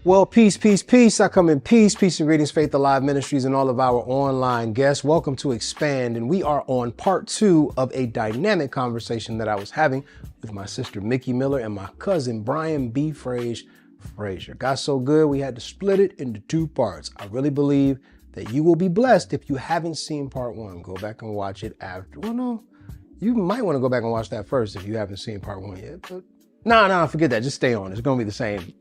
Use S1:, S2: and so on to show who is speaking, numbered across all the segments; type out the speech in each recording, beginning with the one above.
S1: Well, peace, peace, peace. I come in peace, peace and greetings, Faith Alive Ministries and all of our online guests. Welcome to Expand, and we are on part 2 of a dynamic conversation that I was having with my sister Mickey Miller and my cousin Brian B. Frazier. Got so good, we had to split it into 2 parts. I really believe that you will be blessed if you haven't seen part 1. Go back and watch it after. Well, no, you might want to go back and watch that first if you haven't seen part 1 yet. But no, forget that. Just stay on. It's going to be the same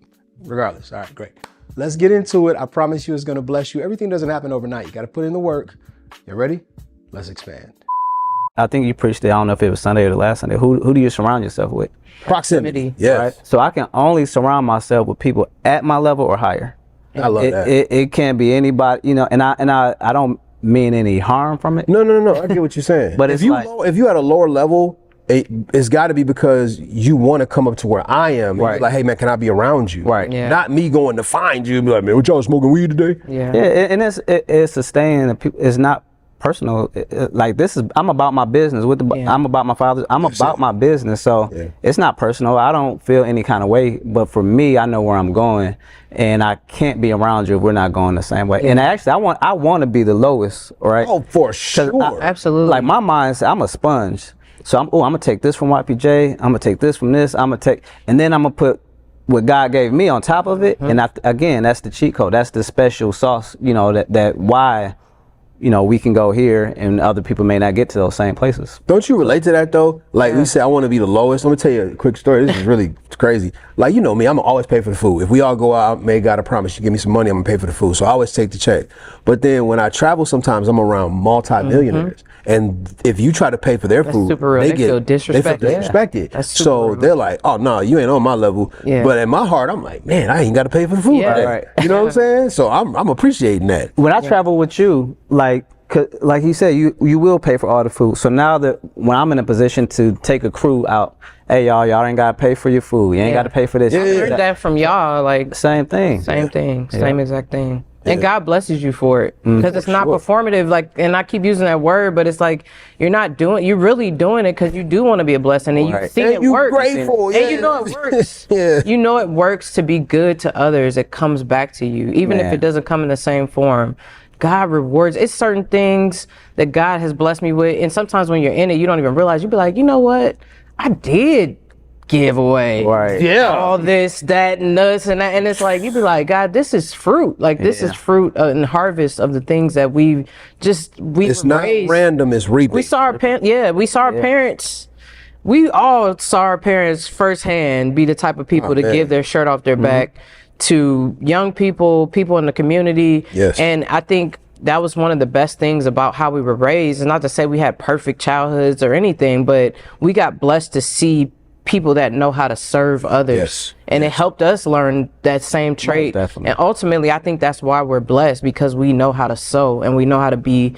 S1: regardless. All right, great. Let's get into it. I promise you it's going to bless you. Everything doesn't happen overnight. You got to put in the work. You ready? Let's expand.
S2: I think you preached it. I don't know if it was Sunday or the last Sunday. Who do you surround yourself with?
S1: Proximity. Yes.
S2: Right? So I can only surround myself with people at my level or higher.
S1: I love that.
S2: It can't be anybody, you know, and I don't mean any harm from it.
S1: No. I get what you're saying.
S2: But
S1: if you at a lower level, it's got to be because you want to come up to where I am.
S2: Right.
S1: And like, hey man, can I be around you?
S2: Right.
S3: Yeah.
S1: Not me going to find you and be like, man, what y'all smoking weed today?
S3: Yeah.
S2: And it's sustaining. It's not personal. Like this is, I'm about my business. I'm about my father. I'm about my business. So it's not personal. I don't feel any kind of way. But for me, I know where I'm going, and I can't be around you if we're not going the same way. And actually, I want to be the lowest, right?
S1: Oh, for sure.
S3: Absolutely.
S2: Like my mindset, I'm a sponge. So I'm gonna take this from YPJ. I'm gonna take this from this. And then I'm gonna put what God gave me on top of it. And again, that's the cheat code. That's the special sauce. You know that why, you know, we can go here and other people may not get to those same places.
S1: Don't you relate to that though? Like we say, I want to be the lowest. Let me tell you a quick story. This is really crazy. Like, you know me, I'm gonna always pay for the food. If we all go out, may God, I promise you give me some money, I'm gonna pay for the food. So I always take the check. But then when I travel, sometimes I'm around multi-millionaires. And if you try to pay for their food,
S3: they feel disrespected.
S1: They respect it. So
S3: real.
S1: they're like, oh no, you ain't on my level.
S3: Yeah.
S1: But in my heart, I'm like, man, I ain't got to pay for the food.
S3: Yeah.
S1: Right. You know what I'm saying? So I'm appreciating that.
S2: When I travel with you, like you said, you will pay for all the food. So now that when I'm in a position to take a crew out, hey y'all ain't gotta pay for your food. You ain't gotta pay for this.
S3: I heard that from y'all. Like
S2: same thing.
S3: Same thing. Same exact thing.
S1: Yeah.
S3: And God blesses you for it because it's not performative. Like, and I keep using that word, but it's like you're really doing it because you do want to be a blessing, and you see it works.
S1: Grateful,
S3: and you know it works. You know it works to be good to others. It comes back to you, even if it doesn't come in the same form. God rewards. It's certain things that God has blessed me with, and sometimes when you're in it, you don't even realize. You be like, you know what, I did give away all this, that, and this, and that, and it's like you be like, God, this is fruit. Like this is fruit and harvest of the things that we
S1: It's not
S3: raised.
S1: random. It's reaping.
S3: We saw our parents. We saw our parents. We all saw our parents firsthand be the type of people to give their shirt off their back to young people in the community.
S1: Yes.
S3: And I think that was one of the best things about how we were raised. And not to say we had perfect childhoods or anything, but we got blessed to see people that know how to serve others. And it helped us learn that same trait.
S2: Definitely.
S3: And ultimately, I think that's why we're blessed, because we know how to sow and we know how to be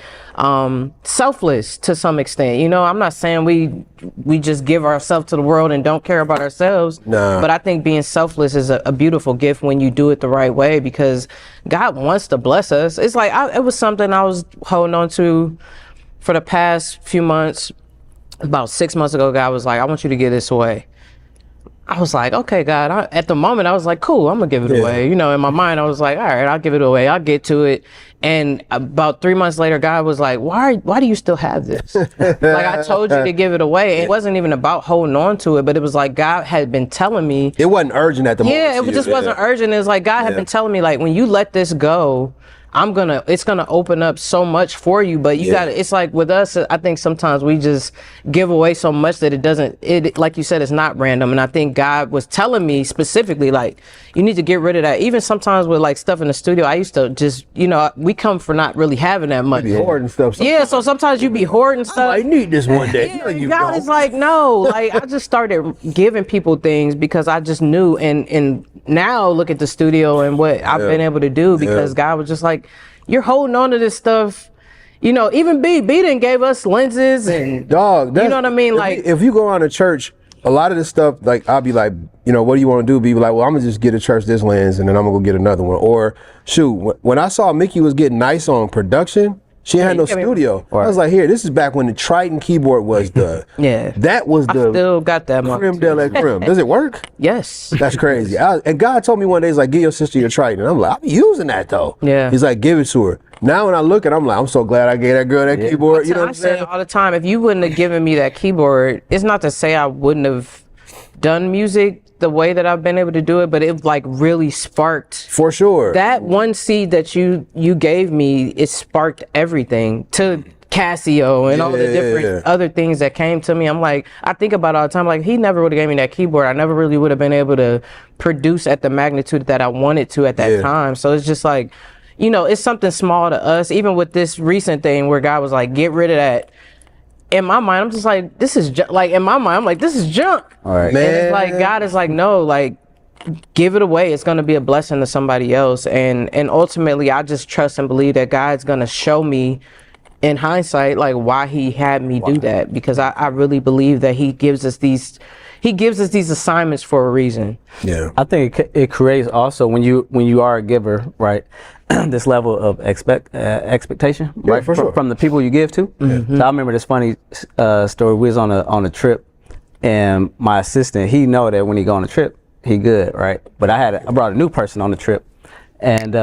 S3: selfless to some extent. You know, I'm not saying we just give ourselves to the world and don't care about ourselves.
S1: Nah.
S3: But I think being selfless is a beautiful gift when you do it the right way, because God wants to bless us. It's like, it was something I was holding on to for the past few months. About 6 months ago, God was like, I want you to give this away. I was like, okay, God. At the moment, I was like, cool, I'm gonna give it away. You know, in my mind, I was like, all right, I'll give it away. I'll get to it. And about 3 months later, God was like, why do you still have this? Like, I told you to give it away. It wasn't even about holding on to it, but it was like God had been telling me.
S1: It wasn't urgent at the moment.
S3: Yeah, it just wasn't urgent. It was like God had been telling me, like, when you let this go, it's gonna open up so much for you, but you gotta, it's like with us, I think sometimes we just give away so much that it like you said, it's not random. And I think God was telling me specifically, like, you need to get rid of that. Even sometimes with like stuff in the studio, I used to just, you know, we come for not really having that much.
S1: Hoarding stuff.
S3: Yeah, so sometimes you be hoarding stuff.
S1: I need this one day.
S3: Yeah, God is like, no, like I just started giving people things because I just knew, and now look at the studio and what I've been able to do because God was just like, you're holding on to this stuff. You know, even B didn't gave us lenses and
S1: dog.
S3: You know what I mean? Like,
S1: if you go around to church, a lot of this stuff, like I'll be like, you know, what do you want to do? Be like, well, I'm gonna just get a church this lens and then I'm gonna go get another one. Or shoot, when I saw Mickey was getting nice on production, She had no
S3: you got me-
S1: studio. I was like, here, this is back when the Triton keyboard was the,
S3: Yeah.
S1: that was the
S3: Still got that mark.
S1: creme de la creme. Does it work?
S3: Yes.
S1: That's crazy. And God told me one day, he's like, give your sister your Triton. And I'm like, I'm using that though.
S3: Yeah.
S1: He's like, give it to her. Now when I look at it, I'm like, I'm so glad I gave that girl that keyboard. You know what
S3: I
S1: I'm
S3: say
S1: saying?
S3: all the time, if you wouldn't have given me that keyboard, it's not to say I wouldn't have done music the way that I've been able to do it, but it like really sparked
S1: For sure.
S3: that one seed that you gave me. It sparked everything to Casio and all the different other things that came to me. I'm like, I think about it all the time, like, he never would have gave me that keyboard, I never really would have been able to produce at the magnitude that I wanted to at that time. So it's just like, you know, it's something small to us. Even with this recent thing where God was like, get rid of that. In my mind, I'm just like, this is like, in my mind, I'm like, this is junk.
S2: All right.
S1: Man.
S3: And it's like, God is like, no, like, give it away. It's going to be a blessing to somebody else. And ultimately, I just trust and believe that God's going to show me in hindsight, like, why he had me do that. Because I really believe that he gives us these assignments for a reason.
S1: Yeah.
S2: I think it creates also when you are a giver, right? This level of expectation, right,
S1: for sure.
S2: from the people you give to. So I remember this funny story. We was on a trip, and my assistant, he know that when he go on a trip, he good, right? But I brought a new person on the trip, and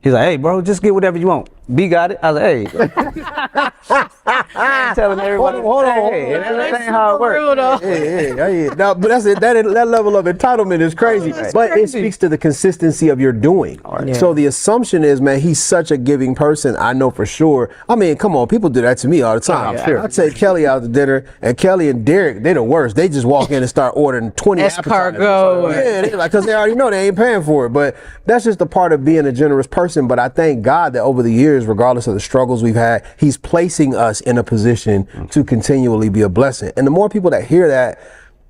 S2: he's like, "Hey, bro, just get whatever you want." B got it. I was like, "Hey," telling everybody,
S1: Hold on.
S2: Hey, that ain't how it works.
S1: Hey. Now, but that's it. That level of entitlement is crazy. But it speaks to the consistency of your doing.
S3: Yeah.
S1: So the assumption is, man, he's such a giving person. I know for sure. I mean, come on, people do that to me all the time.
S3: yeah.
S1: I take Kelly out to dinner, and Kelly and Derek, they the worst. They just walk in and start ordering 20
S3: Escargot.
S1: Yeah, they like, because they already know they ain't paying for it. But that's just a part of being a generous person. But I thank God that over the years, regardless of the struggles we've had, he's placing us in a position to continually be a blessing. And the more people that hear that,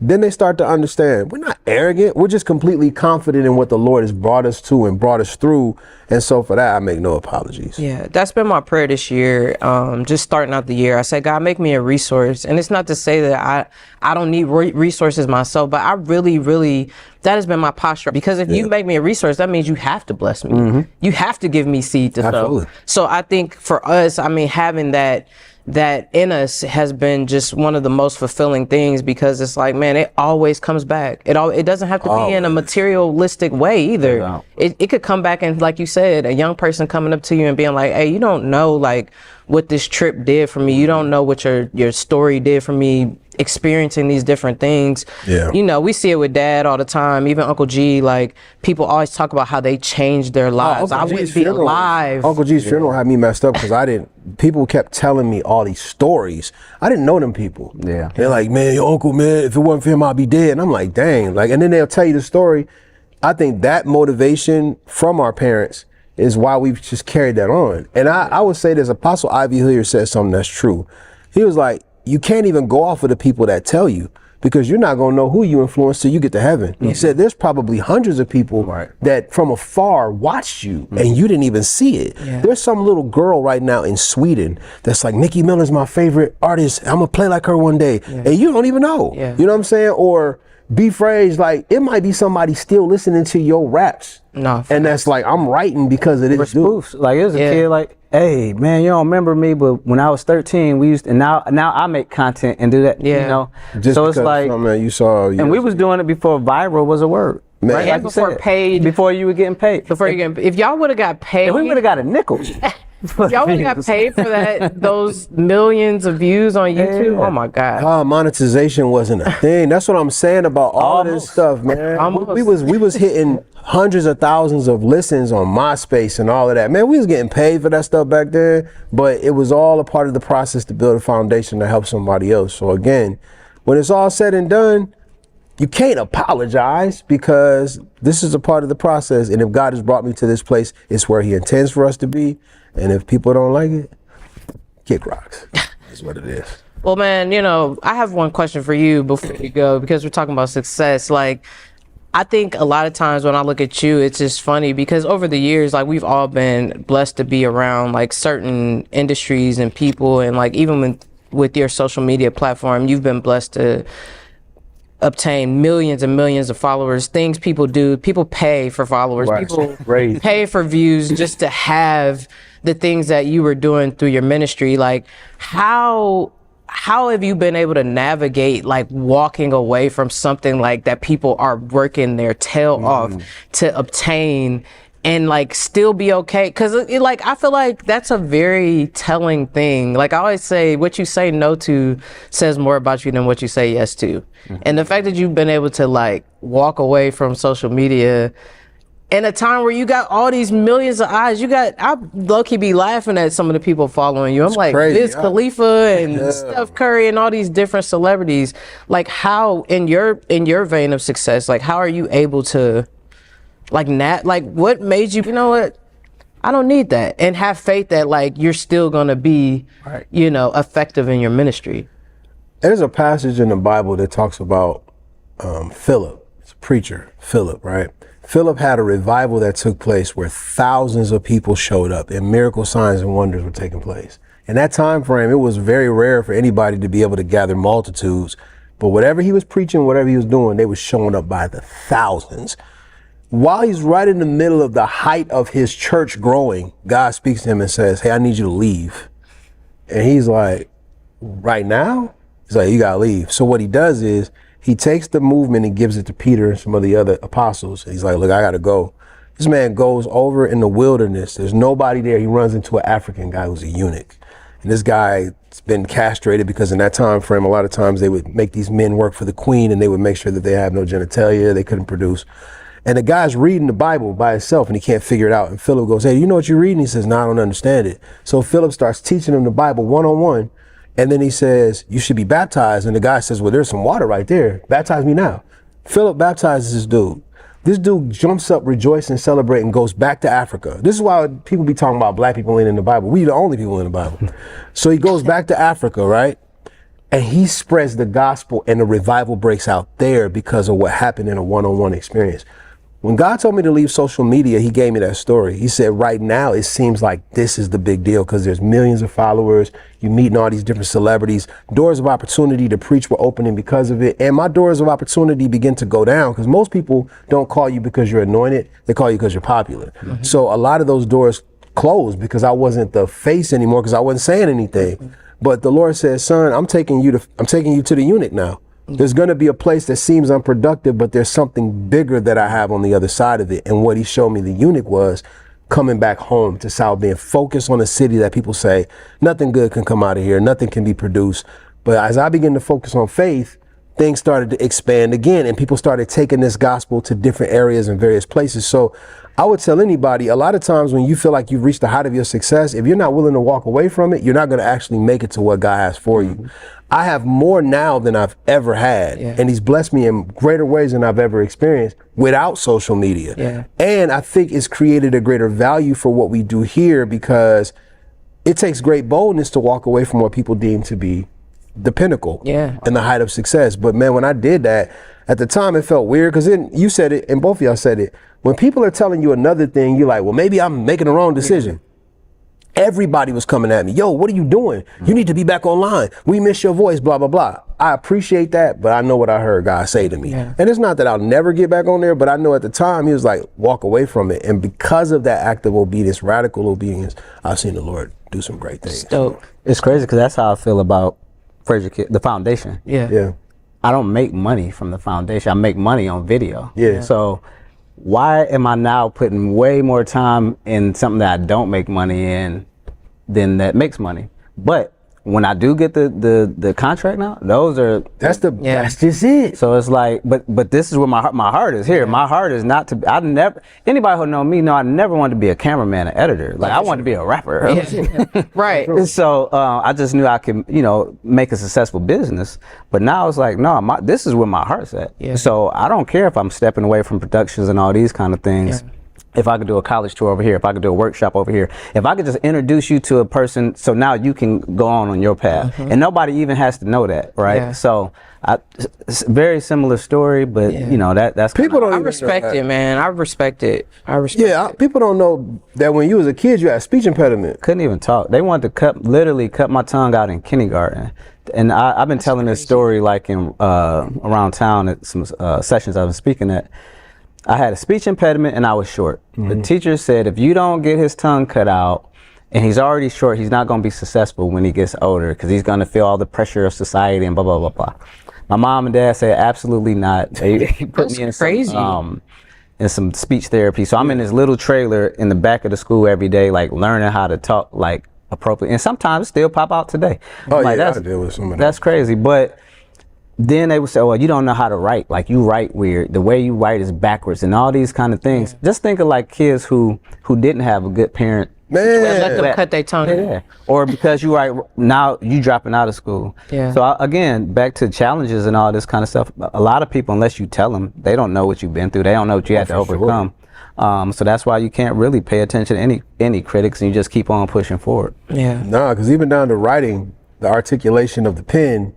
S1: then they start to understand we're not arrogant. We're just completely confident in what the Lord has brought us to and brought us through. And so for that, I make no apologies.
S3: Yeah, that's been my prayer this year. Just starting out the year, I said, God, make me a resource. And it's not to say that I don't need resources myself, but I really, that has been my posture. Because if you make me a resource, that means you have to bless me. You have to give me seed to sow. So I think for us, I mean, having that in us has been just one of the most fulfilling things, because it's like, man, it always comes back. It doesn't have to be in a materialistic way either. It could come back, and like you said, a young person coming up to you and being like, hey, you don't know like what this trip did for me. You don't know what your story did for me, experiencing these different things.
S1: Yeah.
S3: You know, we see it with Dad all the time, even Uncle G. Like, people always talk about how they changed their lives. I wouldn't be alive.
S1: Uncle G's funeral had me messed up because people kept telling me all these stories. I didn't know them people.
S2: Yeah.
S1: They're like, man, your uncle, man, if it wasn't for him, I'd be dead. And I'm like, dang. Like, and then they'll tell you the story. I think that motivation from our parents is why we've just carried that on. And I would say this, Apostle Ivy Hilliard said something that's true. He was like, you can't even go off of the people that tell you, because you're not going to know who you influenced till you get to heaven. He said there's probably hundreds of people that from afar watched you and you didn't even see it. There's some little girl right now in Sweden that's like, Nicki Miller's my favorite artist. I'm going to play like her one day. And you don't even know. You know what I'm saying? Or B-Phrase, like, it might be somebody still listening to your raps.
S3: No.
S1: And that's like, I'm writing because of this dude.
S2: Spoofs. Like, it was a kid like, hey, man, you don't remember me, but when I was 13, we used to, and now I make content and do that, you know?
S1: Just
S2: so it's like,
S1: man, you saw,
S2: and we was doing it before viral was a word.
S1: Man.
S2: Right?
S3: And
S2: Like
S3: before
S2: you said,
S3: paid.
S2: Before you were getting paid.
S3: If y'all would have got paid.
S2: If we would have got a nickel.
S3: Y'all would have got paid for those millions of views on YouTube. Oh my God.
S1: Monetization wasn't a thing. That's what I'm saying about all this stuff, man. We was hitting hundreds of thousands of listens on MySpace and all of that. Man, we was getting paid for that stuff back then, but it was all a part of the process to build a foundation to help somebody else. So again, when it's all said and done, you can't apologize, because this is a part of the process. And if God has brought me to this place, it's where he intends for us to be. And if people don't like it, kick rocks. That's what it is.
S3: Well, man, you know, I have one question for you before you go, because we're talking about success. Like, I think a lot of times when I look at you, it's just funny, because over the years, like, we've all been blessed to be around like certain industries and people. And like, even with your social media platform, you've been blessed to obtain millions and millions of followers. Things people do, people pay for followers. People pay for views just to have the things that you were doing through your ministry. Like, how have you been able to navigate like walking away from something like that people are working their tail off to obtain and like still be okay? Because like I feel like that's a very telling thing. Like I always say, what you say no to says more about you than what you say yes to. And the fact that you've been able to like walk away from social media in a time where you got all these millions of eyes, I low-key be laughing at some of the people following you. I'm like,
S1: crazy,
S3: Wiz Khalifa and Steph Curry and all these different celebrities. Like, how in your vein of success, like how are you able to like what made you know what? I don't need that, and have faith that like you're still gonna be effective in your ministry.
S1: There's a passage in the Bible that talks about Philip. It's a preacher, Philip, right? Philip had a revival that took place where thousands of people showed up and miracle signs and wonders were taking place. In that time frame, it was very rare for anybody to be able to gather multitudes, but whatever he was preaching, whatever he was doing, they were showing up by the thousands. While he's right in the middle of the height of his church growing, God speaks to him and says, hey, I need you to leave. And he's like, right now? He's like, you gotta leave. So what he does is, he takes the movement and gives it to Peter and some of the other apostles. He's like, look, I gotta go. This man goes over in the wilderness. There's nobody there. He runs into an African guy who's a eunuch. And this guy's been castrated because in that time frame, a lot of times they would make these men work for the queen and they would make sure that they have no genitalia, they couldn't produce. And the guy's reading the Bible by himself and he can't figure it out. And Philip goes, hey, you know what you're reading? He says, no, I don't understand it. So Philip starts teaching him the Bible one-on-one. And then he says, you should be baptized. And the guy says, well, there's some water right there. Baptize me now. Philip baptizes this dude. This dude jumps up, rejoicing, celebrating, and goes back to Africa. This is why people be talking about black people ain't in the Bible. We the only people in the Bible. So he goes back to Africa, right? And he spreads the gospel and the revival breaks out there because of what happened in a one-on-one experience. When God told me to leave social media, he gave me that story. He said, right now, it seems like this is the big deal because there's millions of followers. You're meeting all these different celebrities. Doors of opportunity to preach were opening because of it. And my doors of opportunity begin to go down because most people don't call you because you're anointed. They call you because you're popular. Mm-hmm. So a lot of those doors closed because I wasn't the face anymore because I wasn't saying anything. Mm-hmm. But the Lord said, son, I'm taking you to the eunuch now. There's going to be a place that seems unproductive, but there's something bigger that I have on the other side of it. And what he showed me, the eunuch, was coming back home to South Bend, focus on a city that people say, nothing good can come out of here, nothing can be produced. But as I began to focus on faith, things started to expand again, and people started taking this gospel to different areas and various places. So I would tell anybody, a lot of times when you feel like you've reached the height of your success, if you're not willing to walk away from it, you're not going to actually make it to what God has for you. I have more now than I've ever had, and he's blessed me in greater ways than I've ever experienced without social media. And I think it's created a greater value for what we do here because it takes great boldness to walk away from what people deem to be the pinnacle and the height of success. But man, when I did that, at the time it felt weird because then you said it and both of y'all said it. When people are telling you another thing, you're like, well, maybe I'm making the wrong decision. Everybody was coming at me. Yo, what are you doing? You need to be back online. We miss your voice, blah, blah, blah. I appreciate that, but I know what I heard God say to me. And it's not that I'll never get back on there, but I know at the time he was like, walk away from it. And because of that act of obedience, radical obedience, I've seen the Lord do some great things.
S3: Dope.
S2: It's crazy because that's how I feel about Fraser, the foundation. I don't make money from the foundation. I make money on video. So why am I now putting way more time in something that I don't make money in than that makes money? But when I do get the contract now, that's just it. So it's like, but this is where my heart is here. My heart is not to. Anybody who know me know I never wanted to be a cameraman, an editor. Like I wanted to be a rapper.
S3: Right.
S2: So I just knew I could, make a successful business. But now it's like, no, this is where my heart's at. So I don't care if I'm stepping away from productions and all these kind of things. If I could do a college tour over here, if I could do a workshop over here, if I could just introduce you to a person so now you can go on your path. And nobody even has to know that, right? So it's a very similar story, but that's
S1: people don't.
S3: I respect it, man. I respect it.
S1: People don't know that when you was a kid, you had a speech impediment.
S2: Couldn't even talk. They wanted to literally cut my tongue out in kindergarten. And I've been telling this story like in around town at some sessions I've been speaking at. I had a speech impediment and I was short. The teacher said, if you don't get his tongue cut out, and he's already short. He's not going to be successful when he gets older because he's going to feel all the pressure of society and blah blah blah blah. My mom and dad said absolutely not. They put me in
S3: crazy.
S2: In some speech therapy. So I'm in this little trailer in the back of the school every day, like learning how to talk like appropriate. And sometimes it still pop out today.
S1: Oh
S2: like,
S1: yeah, I deal with some of that.
S2: That's crazy. But then they would say, well, you don't know how to write. Like you write weird. The way you write is backwards and all these kind of things. Just think of like kids who didn't have a good parent.
S1: Man,
S3: Let them cut their tongue.
S2: Yeah. Or because you write, now you dropping out of school.
S3: Yeah.
S2: So again, back to challenges and all this kind of stuff. A lot of people, unless you tell them, they don't know what you've been through. They don't know what you had to overcome. So that's why you can't really pay attention to any critics, and you just keep on pushing forward.
S3: Yeah.
S1: Nah, because even down to writing, the articulation of the pen,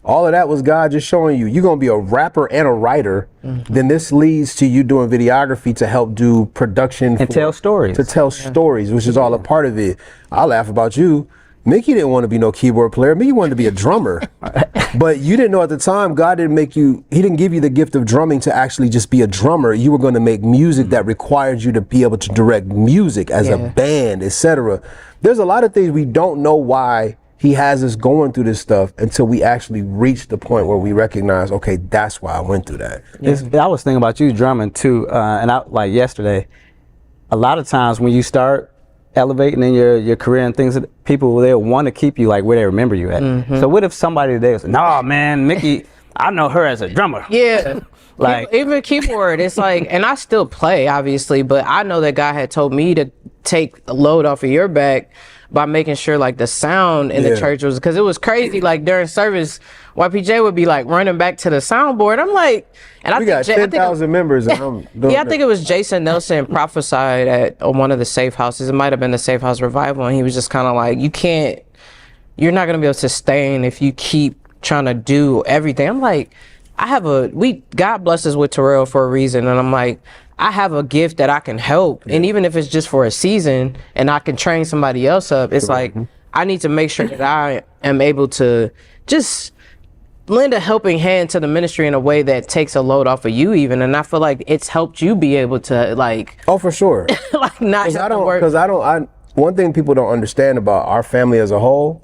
S1: all of that was God just showing you, you're going to be a rapper and a writer. Then this leads to you doing videography to help do production.
S2: And tell stories.
S1: To tell stories, which is all a part of it. I laugh about you. Mickey didn't want to be no keyboard player. Mickey wanted to be a drummer. But you didn't know at the time, God didn't make you, he didn't give you the gift of drumming to actually just be a drummer. You were going to make music that required you to be able to direct music as a band, etc. There's a lot of things we don't know why he has us going through this stuff until we actually reach the point where we recognize, okay, that's why I went through that.
S2: I was thinking about you drumming too, and I like yesterday. A lot of times when you start elevating in your career and things, people they'll want to keep you like where they remember you at. So what if somebody today was, "Nah, man, Mickey, I know her as a drummer."
S3: Yeah.
S2: Like
S3: even keyboard, it's like, and I still play obviously, but I know that God had told me to take a load off of your back by making sure like the sound in the church was, because it was crazy. Like during service, YPJ would be like running back to the soundboard. I'm like, and
S1: We got 10,000 members. And I'm doing
S3: yeah, I think it was Jason Nelson prophesied at one of the Safe Houses. It might have been the Safe House Revival, and he was just kind of like, you're not gonna be able to sustain if you keep trying to do everything. I'm like, God bless us with Terrell for a reason, and I'm like, I have a gift that I can help, and even if it's just for a season and I can train somebody else up, it's like I need to make sure that I am able to just lend a helping hand to the ministry in a way that takes a load off of you even, and I feel like it's helped you be able to like
S1: Oh, for sure.
S3: like not have to work.
S1: One thing people don't understand about our family as a whole,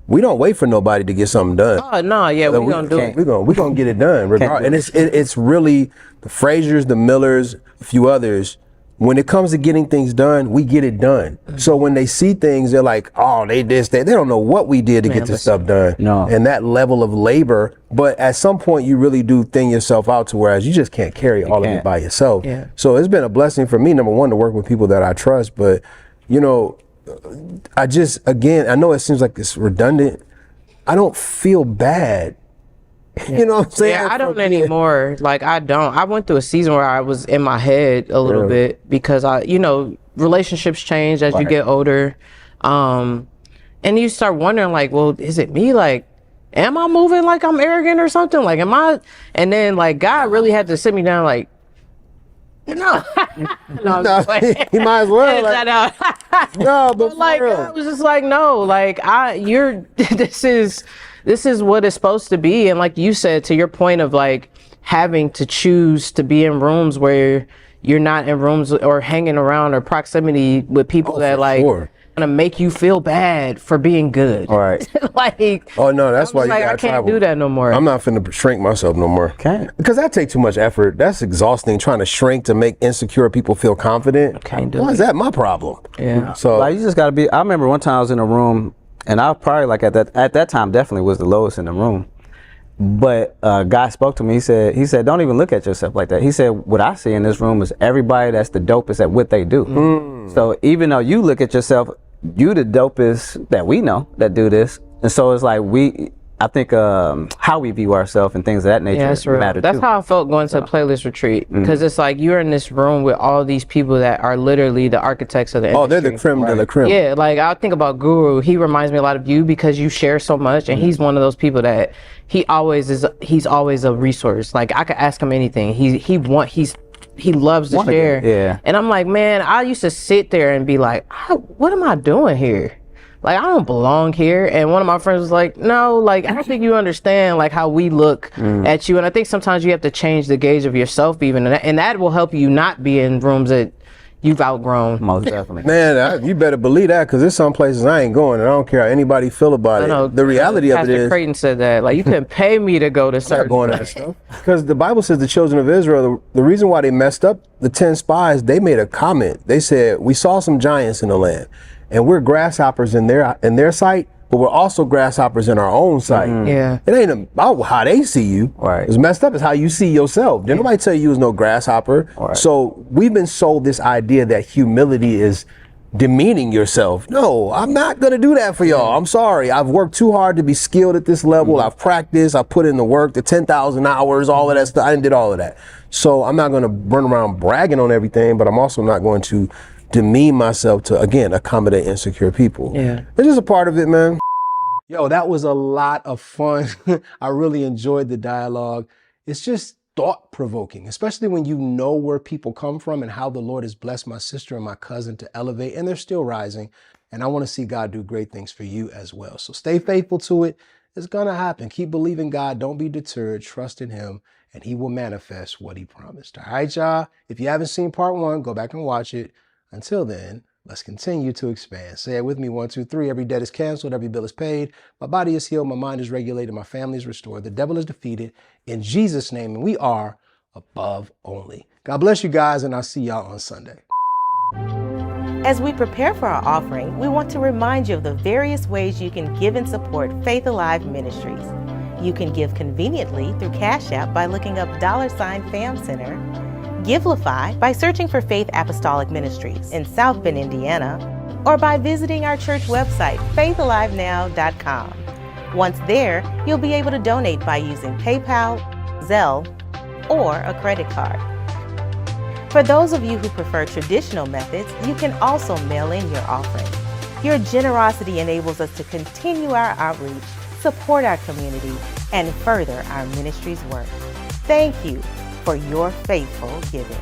S1: we don't wait for nobody to get something done.
S3: Oh no, yeah, we're gonna do it.
S1: We're gonna get it done. And it's really the Frasers, the Millers, a few others. When it comes to getting things done, we get it done. So when they see things, they're like, oh, they this, that. They don't know what we did to get this stuff done.
S2: No.
S1: And that level of labor. But at some point, you really do thin yourself out to whereas you just can't carry all of it by yourself.
S3: Yeah.
S1: So it's been a blessing for me, number one, to work with people that I trust. But, you know, I know it seems like it's redundant. I don't feel bad. You know what I'm saying?
S3: Yeah, I don't anymore. Like I don't. I went through a season where I was in my head a little bit because relationships change as you get older. And you start wondering like, well, is it me? Like, am I moving like I'm arrogant or something? Like, am I? And then like God really had to sit me down like, no,
S1: he might as well. Like, no, but
S3: like I was just like, no, like this is what it's supposed to be. And like you said, to your point of like having to choose to be in rooms where you're not in rooms or hanging around or proximity with people that like gonna make you feel bad for being good.
S2: All right.
S3: Like,
S1: oh no, that's why you
S3: like,
S1: gotta
S3: I can't
S1: travel.
S3: do that no more.
S1: I'm not finna shrink myself no more.
S2: Okay.
S1: Because that takes too much effort. That's exhausting, trying to shrink to make insecure people feel confident.
S3: Can't do
S1: Why
S3: it.
S1: is that my problem?
S3: Yeah.
S1: So
S2: Like you just gotta be. I remember one time I was in a room, and I probably like at that time definitely was the lowest in the room. But a guy spoke to me. He said, don't even look at yourself like that. He said, what I see in this room is everybody that's the dopest at what they do. So even though you look at yourself, you the dopest that we know that do this. And so it's like I think how we view ourselves and things of that nature matter
S3: That's
S2: too.
S3: how I felt going to a playlist retreat, because it's like you're in this room with all these people that are literally the architects of the industry.
S1: oh, they're the creme de la creme.
S3: Yeah, like I think about Guru. He reminds me a lot of you because you share so much, and he's one of those people that he's always a resource. Like I could ask him anything. He loves to share.
S2: Yeah.
S3: And I'm like, man, I used to sit there and be like, what am I doing here? Like, I don't belong here. And one of my friends was like, no, like, I don't think you understand, like, how we look at you. And I think sometimes you have to change the gauge of yourself even. And that will help you not be in rooms that you've outgrown.
S2: Most definitely.
S1: Man, you better believe that, because there's some places I ain't going, and I don't care how anybody feel about it.
S3: know,
S1: The reality of it
S3: Pastor
S1: is,
S3: Creighton said that, like, you couldn't pay me to go to
S1: I'm not
S3: certain
S1: going to that stuff. Because the Bible says the children of Israel, the reason why they messed up, the 10 spies, they made a comment. They said, we saw some giants in the land, and we're grasshoppers in their sight, but we're also grasshoppers in our own sight.
S3: Yeah.
S1: It ain't about how they see you.
S2: Right.
S1: It's messed up is how you see yourself. Didn't nobody tell you was no grasshopper.
S2: Right.
S1: So we've been sold this idea that humility is demeaning yourself. No, I'm not gonna do that for y'all. I'm sorry. I've worked too hard to be skilled at this level. I've practiced, I've put in the work, the 10,000 hours, all of that stuff. I did all of that. So I'm not gonna run around bragging on everything, but I'm also not going to demean myself to, again, accommodate insecure people.
S3: Yeah.
S1: It's just a part of it, man. Yo, that was a lot of fun. I really enjoyed the dialogue. It's just thought-provoking, especially when you know where people come from and how the Lord has blessed my sister and my cousin to elevate, and they're still rising. And I want to see God do great things for you as well. So stay faithful to it. It's gonna happen. Keep believing God. Don't be deterred. Trust in Him, and He will manifest what He promised. All right, y'all? If you haven't seen part 1, go back and watch it. Until then, let's continue to expand. Say it with me, 1, 2, 3. Every debt is canceled, every bill is paid. My body is healed, my mind is regulated, my family is restored. The devil is defeated in Jesus' name, and we are above only. God bless you guys, and I'll see y'all on Sunday.
S4: As we prepare for our offering, we want to remind you of the various ways you can give and support Faith Alive Ministries. You can give conveniently through Cash App by looking up $FAM Center, Givelify by searching for Faith Apostolic Ministries in South Bend, Indiana, or by visiting our church website, faithalivenow.com. Once there, you'll be able to donate by using PayPal, Zelle, or a credit card. For those of you who prefer traditional methods, you can also mail in your offering. Your generosity enables us to continue our outreach, support our community, and further our ministry's work. Thank you for your faithful giving.